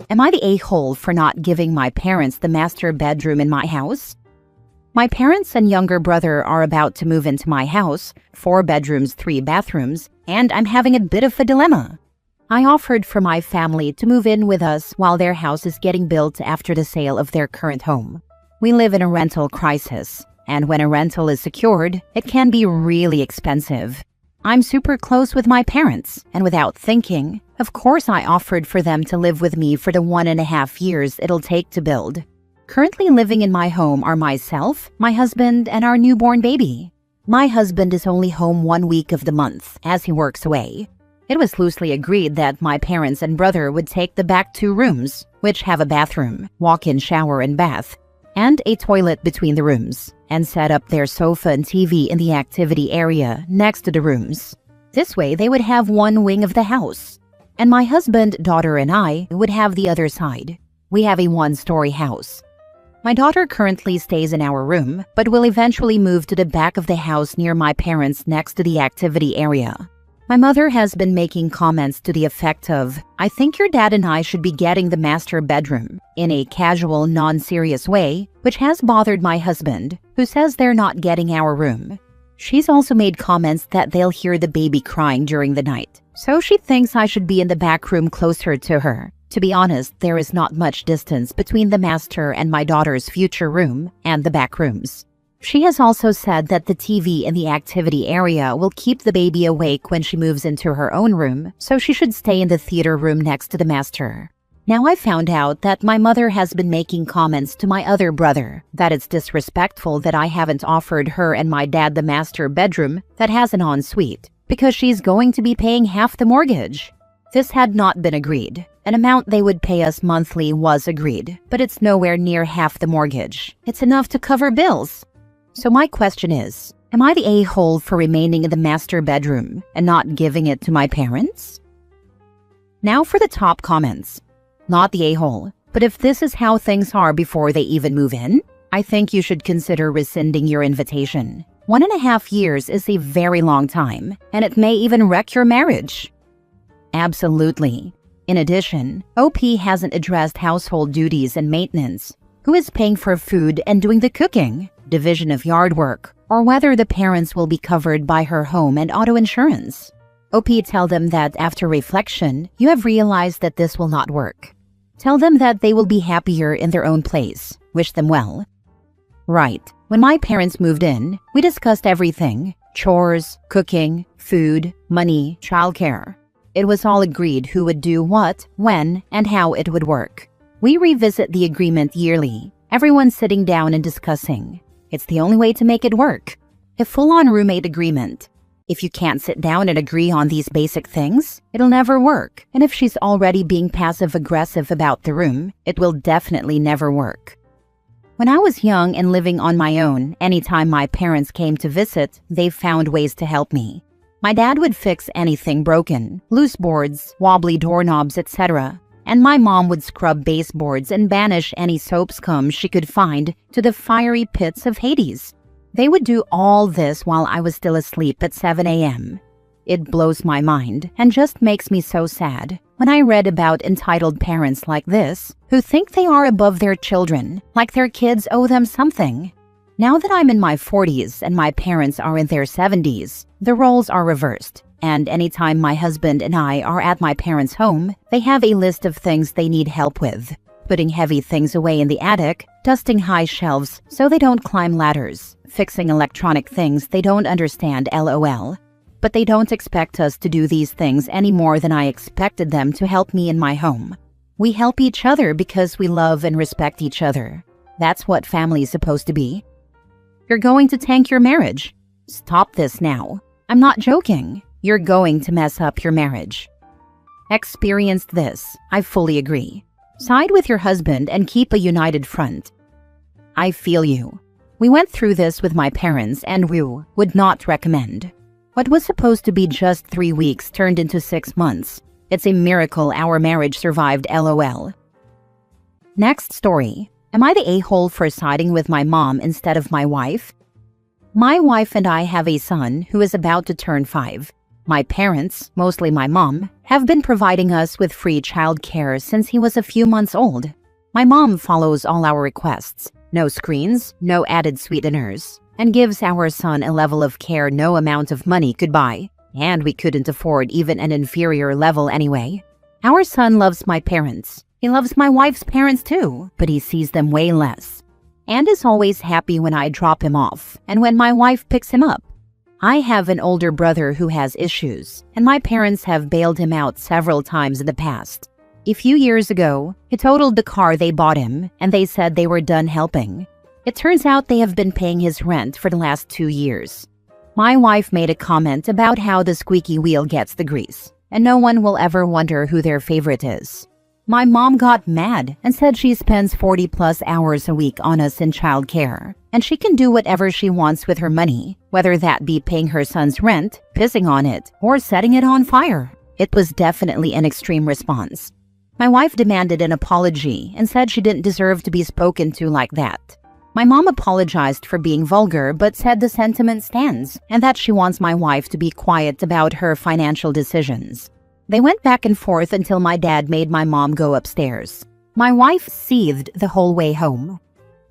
Am I the a-hole for not giving my parents the master bedroom in my house? My parents and younger brother are about to move into my house, 4 bedrooms, 3 bathrooms, and I'm having a bit of a dilemma. I offered for my family to move in with us while their house is getting built after the sale of their current home. We live in a rental crisis, and when a rental is secured, it can be really expensive. I'm super close with my parents, and without thinking, of course I offered for them to live with me for the 1.5 years it'll take to build. Currently living in my home are myself, my husband, and our newborn baby. My husband is only home 1 week of the month, as he works away. It was loosely agreed that my parents and brother would take the back 2 rooms, which have a bathroom, walk-in shower and bath, and a toilet between the rooms, and set up their sofa and TV in the activity area next to the rooms. This way, they would have one wing of the house, and my husband, daughter, and I would have the other side. We have a 1-story house. My daughter currently stays in our room, but will eventually move to the back of the house near my parents next to the activity area. My mother has been making comments to the effect of, "I think your dad and I should be getting the master bedroom," in a casual, non-serious way, which has bothered my husband, who says they're not getting our room. She's also made comments that they'll hear the baby crying during the night, so she thinks I should be in the back room closer to her. To be honest, there is not much distance between the master and my daughter's future room and the back rooms. She has also said that the TV in the activity area will keep the baby awake when she moves into her own room, so she should stay in the theater room next to the master. Now I found out that my mother has been making comments to my other brother that it's disrespectful that I haven't offered her and my dad the master bedroom that has an ensuite, because she's going to be paying half the mortgage. This had not been agreed. An amount they would pay us monthly was agreed, but it's nowhere near half the mortgage. It's enough to cover bills. So my question is, am I the a-hole for remaining in the master bedroom and not giving it to my parents? Now for the top comments. Not the a-hole, but if this is how things are before they even move in, I think you should consider rescinding your invitation. 1.5 years is a very long time, and it may even wreck your marriage. Absolutely. In addition, OP hasn't addressed household duties and maintenance. Who is paying for food and doing the cooking, division of yard work, or whether the parents will be covered by her home and auto insurance? OP, tell them that after reflection, you have realized that this will not work. Tell them that they will be happier in their own place. Wish them well. Right. When my parents moved in, we discussed everything: chores, cooking, food, money, childcare. It was all agreed who would do what, when, and how it would work. We revisit the agreement yearly, everyone sitting down and discussing. It's the only way to make it work. A full-on roommate agreement. If you can't sit down and agree on these basic things, it'll never work. And if she's already being passive-aggressive about the room, it will definitely never work. When I was young and living on my own, anytime my parents came to visit, they found ways to help me. My dad would fix anything broken, loose boards, wobbly doorknobs, etc. And my mom would scrub baseboards and banish any soap scum she could find to the fiery pits of Hades. They would do all this while I was still asleep at 7 a.m. It blows my mind and just makes me so sad when I read about entitled parents like this who think they are above their children, like their kids owe them something. Now that I'm in my 40s and my parents are in their 70s, the roles are reversed. And anytime my husband and I are at my parents' home, they have a list of things they need help with. Putting heavy things away in the attic, dusting high shelves so they don't climb ladders, fixing electronic things they don't understand, LOL. But they don't expect us to do these things any more than I expected them to help me in my home. We help each other because we love and respect each other. That's what family is supposed to be. You're going to tank your marriage. Stop this now. I'm not joking. You're going to mess up your marriage. Experienced this. I fully agree. Side with your husband and keep a united front. I feel you. We went through this with my parents and we would not recommend. What was supposed to be just 3 weeks turned into 6 months. It's a miracle our marriage survived, LOL. Next story. Am I the a-hole for siding with my mom instead of my wife? My wife and I have a son who is about to turn 5. My parents, mostly my mom, have been providing us with free childcare since he was a few months old. My mom follows all our requests. No screens, no added sweeteners, and gives our son a level of care no amount of money could buy. And we couldn't afford even an inferior level anyway. Our son loves my parents. He loves my wife's parents too, but he sees them way less. And is always happy when I drop him off and when my wife picks him up. I have an older brother who has issues, and my parents have bailed him out several times in the past. A few years ago, he totaled the car they bought him, and they said they were done helping. It turns out they have been paying his rent for the last 2 years. My wife made a comment about how the squeaky wheel gets the grease, and no one will ever wonder who their favorite is. My mom got mad and said she spends 40+ hours a week on us in childcare, and she can do whatever she wants with her money, whether that be paying her son's rent, pissing on it, or setting it on fire. It was definitely an extreme response. My wife demanded an apology and said she didn't deserve to be spoken to like that. My mom apologized for being vulgar but said the sentiment stands and that she wants my wife to be quiet about her financial decisions. They went back and forth until my dad made my mom go upstairs. My wife seethed the whole way home.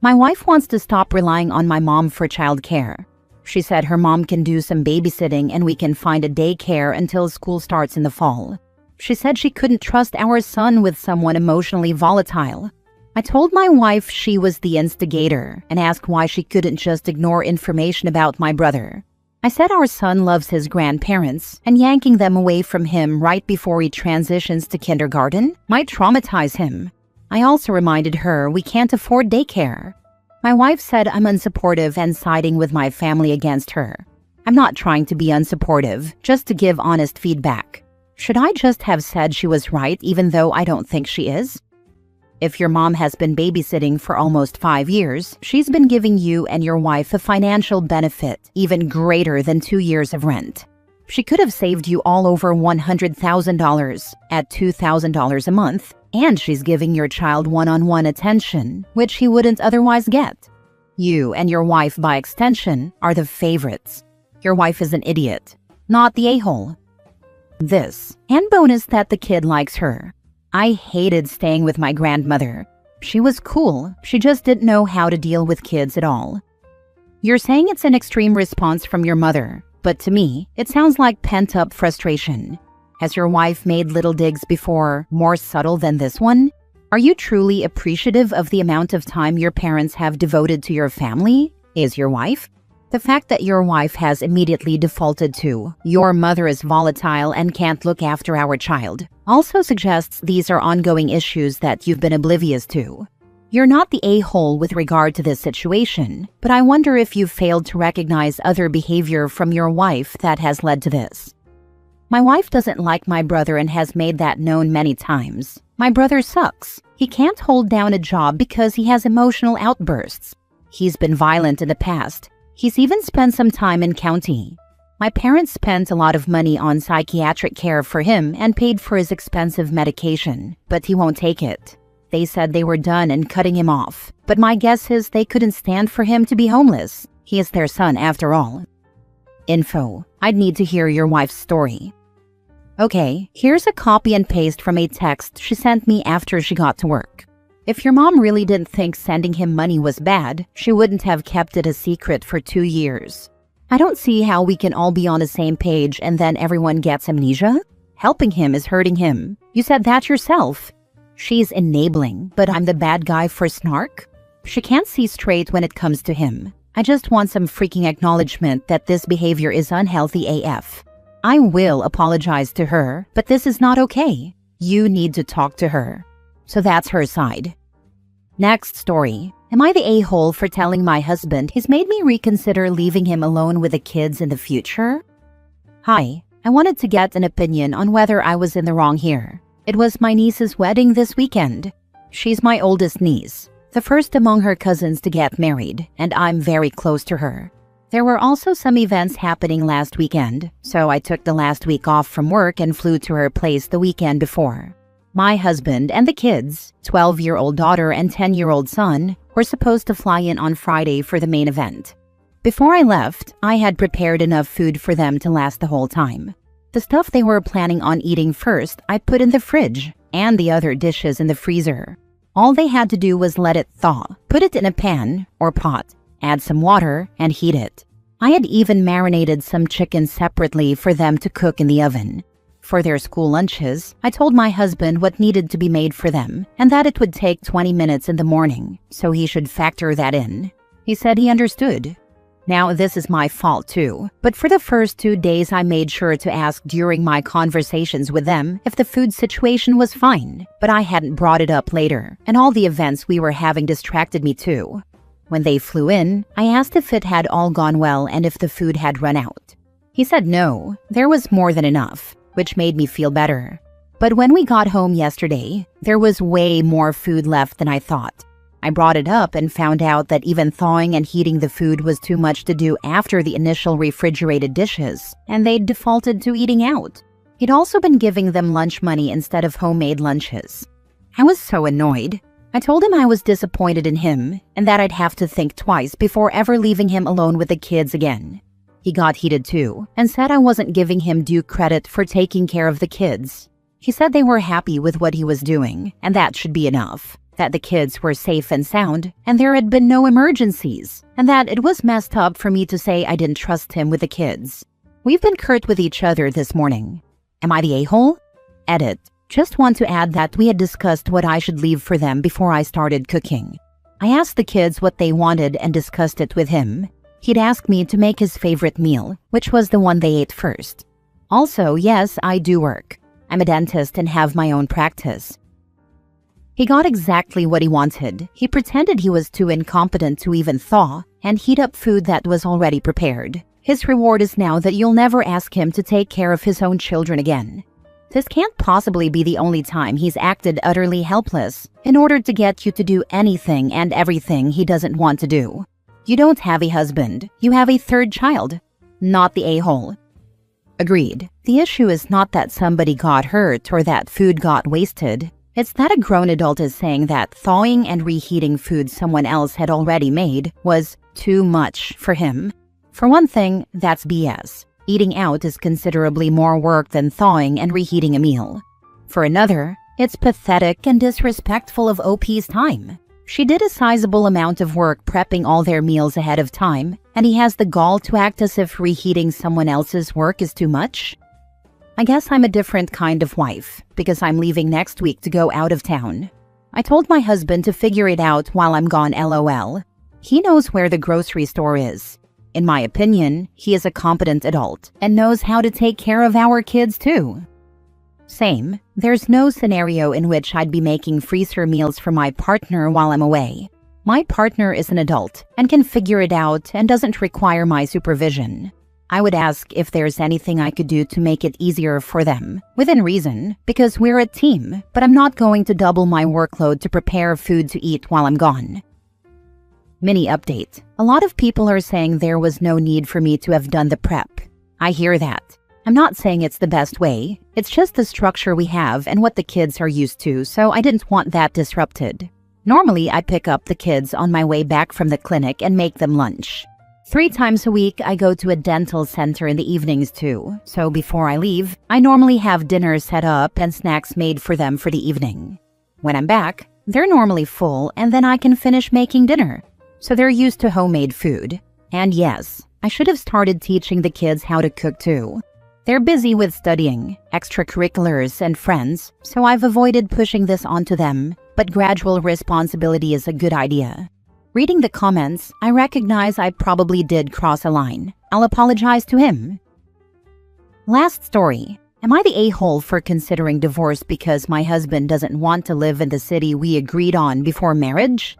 My wife wants to stop relying on my mom for childcare. She said her mom can do some babysitting and we can find a daycare until school starts in the fall. She said she couldn't trust our son with someone emotionally volatile. I told my wife she was the instigator and asked why she couldn't just ignore information about my brother. I said our son loves his grandparents, and yanking them away from him right before he transitions to kindergarten might traumatize him. I also reminded her we can't afford daycare. My wife said I'm unsupportive and siding with my family against her. I'm not trying to be unsupportive, just to give honest feedback. Should I just have said she was right even though I don't think she is? If your mom has been babysitting for almost 5 years, she's been giving you and your wife a financial benefit even greater than 2 years of rent. She could have saved you all over $100,000 at $2,000 a month, and she's giving your child one-on-one attention, which he wouldn't otherwise get. You and your wife, by extension, are the favorites. Your wife is an idiot, not the a-hole. This, and bonus that the kid likes her. I hated staying with my grandmother. She was cool, she just didn't know how to deal with kids at all. You're saying it's an extreme response from your mother, but to me, it sounds like pent-up frustration. Has your wife made little digs before, more subtle than this one? Are you truly appreciative of the amount of time your parents have devoted to your family? Is your wife? The fact that your wife has immediately defaulted to, your mother is volatile and can't look after our child, also suggests these are ongoing issues that you've been oblivious to. You're not the a-hole with regard to this situation, but I wonder if you've failed to recognize other behavior from your wife that has led to this. My wife doesn't like my brother and has made that known many times. My brother sucks. He can't hold down a job because he has emotional outbursts. He's been violent in the past. He's even spent some time in county. My parents spent a lot of money on psychiatric care for him and paid for his expensive medication, but he won't take it. They said they were done and cutting him off, but my guess is they couldn't stand for him to be homeless. He is their son after all. Info: I'd need to hear your wife's story. Okay, here's a copy and paste from a text she sent me after she got to work. If your mom really didn't think sending him money was bad, she wouldn't have kept it a secret for 2 years. I don't see how we can all be on the same page and then everyone gets amnesia. Helping him is hurting him. You said that yourself. She's enabling, but I'm the bad guy for snark? She can't see straight when it comes to him. I just want some freaking acknowledgement that this behavior is unhealthy AF. I will apologize to her, but this is not okay. You need to talk to her. So that's her side. Next story. Am I the a-hole for telling my husband he's made me reconsider leaving him alone with the kids in the future? Hi, I wanted to get an opinion on whether I was in the wrong here. It was my niece's wedding this weekend. She's my oldest niece, the first among her cousins to get married, and I'm very close to her. There were also some events happening last weekend, so I took the last week off from work and flew to her place the weekend before. My husband and the kids, 12-year-old daughter and 10-year-old son, were supposed to fly in on Friday for the main event. Before I left, I had prepared enough food for them to last the whole time. The stuff they were planning on eating first, I put in the fridge, and the other dishes in the freezer. All they had to do was let it thaw, put it in a pan or pot, add some water, and heat it. I had even marinated some chicken separately for them to cook in the oven. For their school lunches, I told my husband what needed to be made for them and that it would take 20 minutes in the morning, so he should factor that in. He said he understood. Now, this is my fault too, but for the first 2 days I made sure to ask during my conversations with them if the food situation was fine, but I hadn't brought it up later, and all the events we were having distracted me too. When they flew in, I asked if it had all gone well and if the food had run out. He said no, there was more than enough, which made me feel better. But when we got home yesterday, there was way more food left than I thought. I brought it up and found out that even thawing and heating the food was too much to do after the initial refrigerated dishes, and they'd defaulted to eating out. He'd also been giving them lunch money instead of homemade lunches. I was so annoyed. I told him I was disappointed in him and that I'd have to think twice before ever leaving him alone with the kids again. He got heated too and said I wasn't giving him due credit for taking care of the kids. He said they were happy with what he was doing and that should be enough, that the kids were safe and sound and there had been no emergencies, and that it was messed up for me to say I didn't trust him with the kids. We've been curt with each other this morning. Am I the a-hole? Edit. Just want to add that we had discussed what I should leave for them before I started cooking. I asked the kids what they wanted and discussed it with him. He'd asked me to make his favorite meal, which was the one they ate first. Also, yes, I do work. I'm a dentist and have my own practice. He got exactly what he wanted. He pretended he was too incompetent to even thaw and heat up food that was already prepared. His reward is now that you'll never ask him to take care of his own children again. This can't possibly be the only time he's acted utterly helpless in order to get you to do anything and everything he doesn't want to do. You don't have a husband, you have a third child, not the a-hole. Agreed. The issue is not that somebody got hurt or that food got wasted. It's that a grown adult is saying that thawing and reheating food someone else had already made was too much for him. For one thing, that's BS. Eating out is considerably more work than thawing and reheating a meal. For another, it's pathetic and disrespectful of OP's time. She did a sizable amount of work prepping all their meals ahead of time, and he has the gall to act as if reheating someone else's work is too much? I guess I'm a different kind of wife, because I'm leaving next week to go out of town. I told my husband to figure it out while I'm gone LOL. He knows where the grocery store is. In my opinion, he is a competent adult and knows how to take care of our kids too. Same, there's no scenario in which I'd be making freezer meals for my partner while I'm away. My partner is an adult and can figure it out and doesn't require my supervision. I would ask if there's anything I could do to make it easier for them, within reason, because we're a team, but I'm not going to double my workload to prepare food to eat while I'm gone. Mini update. A lot of people are saying there was no need for me to have done the prep. I hear that. I'm not saying it's the best way. It's just the structure we have and what the kids are used to, so I didn't want that disrupted. Normally, I pick up the kids on my way back from the clinic and make them lunch. 3 times a week, I go to a dental center in the evenings too, so before I leave, I normally have dinner set up and snacks made for them for the evening. When I'm back, they're normally full and then I can finish making dinner. So they're used to homemade food. And yes, I should have started teaching the kids how to cook too. They're busy with studying, extracurriculars, and friends, so I've avoided pushing this onto them, but gradual responsibility is a good idea. Reading the comments, I recognize I probably did cross a line. I'll apologize to him. Last story. Am I the a-hole for considering divorce because my husband doesn't want to live in the city we agreed on before marriage?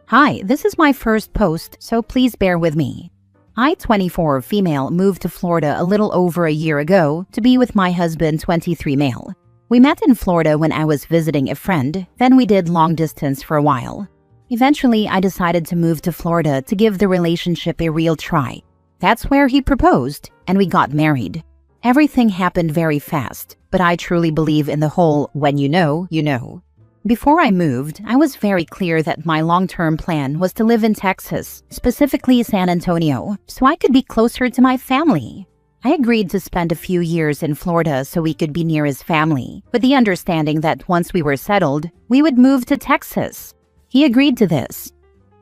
Hi, this is my first post, so please bear with me. I, 24 female, moved to Florida a little over a year ago to be with my husband, 23 male. We met in Florida when I was visiting a friend, then we did long distance for a while. Eventually, I decided to move to Florida to give the relationship a real try. That's where he proposed, and we got married. Everything happened very fast, but I truly believe in the whole when you know, you know. Before I moved, I was very clear that my long-term plan was to live in Texas, specifically San Antonio, so I could be closer to my family. I agreed to spend a few years in Florida so we could be near his family, with the understanding that once we were settled, we would move to Texas. He agreed to this.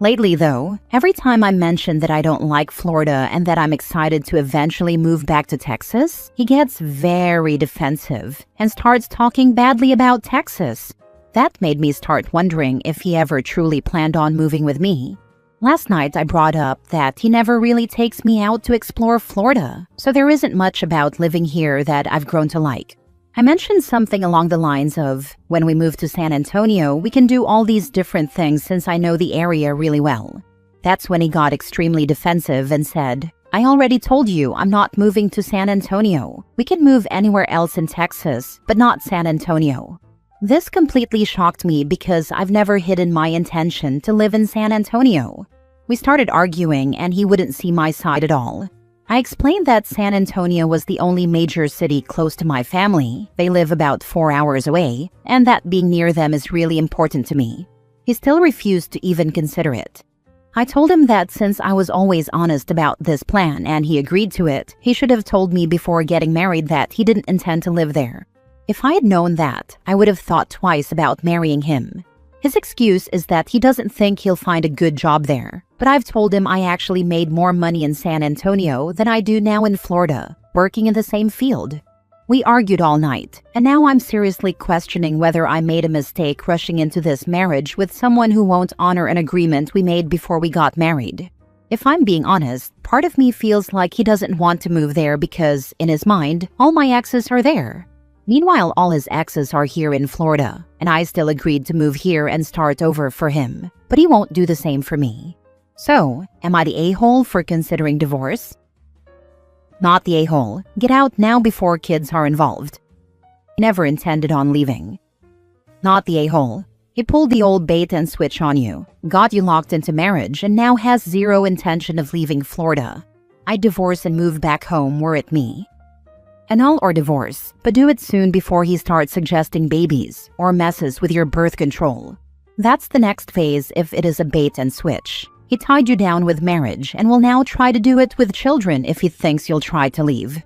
Lately, though, every time I mention that I don't like Florida and that I'm excited to eventually move back to Texas, he gets very defensive and starts talking badly about Texas. That made me start wondering if he ever truly planned on moving with me. Last night, I brought up that he never really takes me out to explore Florida, so there isn't much about living here that I've grown to like. I mentioned something along the lines of, when we move to San Antonio, we can do all these different things since I know the area really well. That's when he got extremely defensive and said, I already told you I'm not moving to San Antonio. We can move anywhere else in Texas, but not San Antonio. This completely shocked me because I've never hidden my intention to live in San Antonio. We started arguing and he wouldn't see my side at all. I explained that San Antonio was the only major city close to my family. They live about 4 hours away, and that being near them is really important to me. He still refused to even consider it. I told him that since I was always honest about this plan and he agreed to it, he should have told me before getting married that he didn't intend to live there. If I had known that, I would have thought twice about marrying him. His excuse is that he doesn't think he'll find a good job there, but I've told him I actually made more money in San Antonio than I do now in Florida, working in the same field. We argued all night, and now I'm seriously questioning whether I made a mistake rushing into this marriage with someone who won't honor an agreement we made before we got married. If I'm being honest, part of me feels like he doesn't want to move there because, in his mind, all my exes are there. Meanwhile, all his exes are here in Florida, and I still agreed to move here and start over for him, but he won't do the same for me. So, am I the a-hole for considering divorce? Not the a-hole. Get out now before kids are involved. He never intended on leaving. Not the a-hole. He pulled the old bait and switch on you, got you locked into marriage, and now has zero intention of leaving Florida. I'd divorce and move back home were it me. Annul or divorce, but do it soon before he starts suggesting babies or messes with your birth control. That's the next phase if it is a bait and switch. He tied you down with marriage and will now try to do it with children if he thinks you'll try to leave.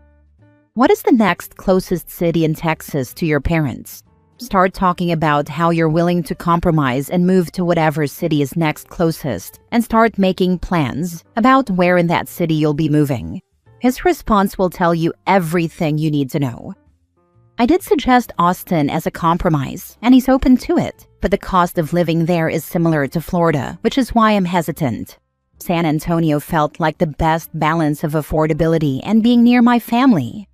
What is the next closest city in Texas to your parents? Start talking about how you're willing to compromise and move to whatever city is next closest, and start making plans about where in that city you'll be moving. His response will tell you everything you need to know. I did suggest Austin as a compromise, and he's open to it, but the cost of living there is similar to Florida, which is why I'm hesitant. San Antonio felt like the best balance of affordability and being near my family.